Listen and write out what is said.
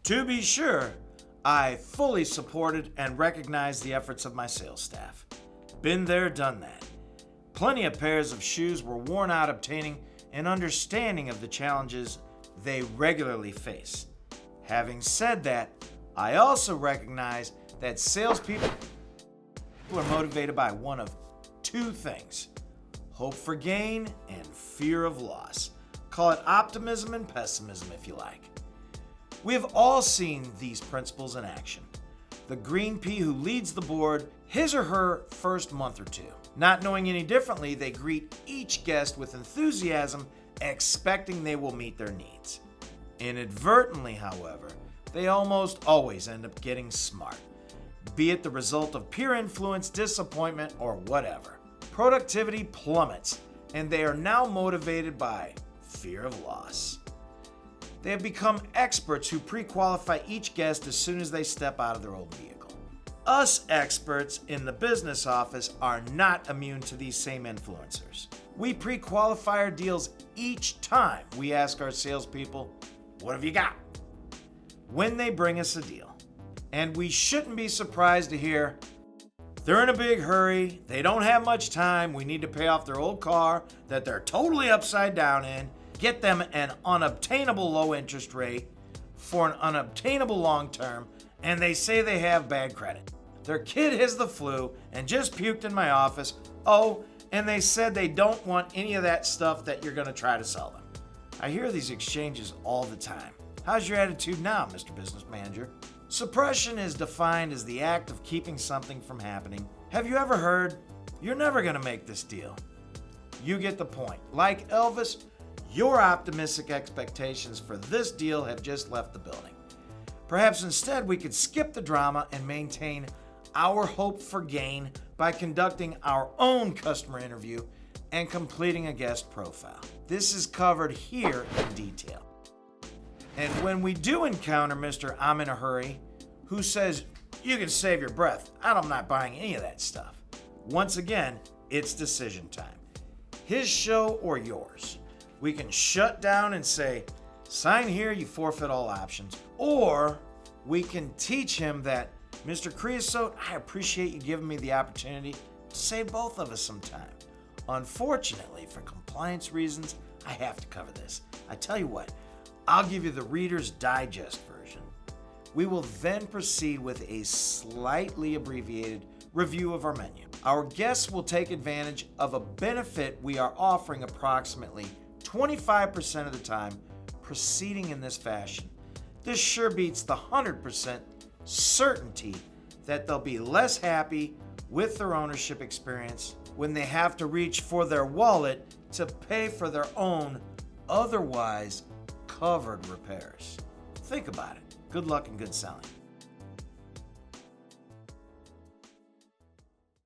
To be sure, I fully supported and recognized the efforts of my sales staff. Been there, done that. Plenty of pairs of shoes were worn out obtaining an understanding of the challenges they regularly face. Having said that, I also recognize that salespeople are motivated by one of two things: hope for gain and fear of loss. Call it optimism and pessimism if you like. We have all seen these principles in action. The green pea who leads the board his or her first month or two. Not knowing any differently, they greet each guest with enthusiasm, expecting they will meet their needs. Inadvertently, however, they almost always end up getting smart, be it the result of peer influence, disappointment, or whatever. Productivity plummets, and they are now motivated by fear of loss. They have become experts who pre-qualify each guest as soon as they step out of their old vehicle. Us experts in the business office are not immune to these same influencers. We pre-qualify our deals each time we ask our salespeople, "What have you got?" when they bring us a deal. And we shouldn't be surprised to hear, "They're in a big hurry, they don't have much time, we need to pay off their old car that they're totally upside down in, get them an unobtainable low interest rate for an unobtainable long term, and they say they have bad credit. Their kid has the flu and just puked in my office. Oh, and they said they don't want any of that stuff that you're going to try to sell them." I hear these exchanges all the time. How's your attitude now, Mr. Business Manager? Suppression is defined as the act of keeping something from happening. Have you ever heard, "You're never going to make this deal"? You get the point. Like Elvis, your optimistic expectations for this deal have just left the building. Perhaps instead we could skip the drama and maintain our hope for gain by conducting our own customer interview and completing a guest profile. This is covered here in detail. And when we do encounter Mr. I'm in a hurry, who says, "You can save your breath, I'm not buying any of that stuff," once again, it's decision time. His show or yours. We can shut down and say, "Sign here, you forfeit all options." Or we can teach him that, "Mr. Creosote, I appreciate you giving me the opportunity to save both of us some time. Unfortunately, for compliance reasons, I have to cover this. I tell you what, I'll give you the Reader's Digest version." We will then proceed with a slightly abbreviated review of our menu. Our guests will take advantage of a benefit we are offering approximately 25% of the time, proceeding in this fashion. This sure beats the 100% certainty that they'll be less happy with their ownership experience when they have to reach for their wallet to pay for their own otherwise covered repairs. Think about it. Good luck and good selling.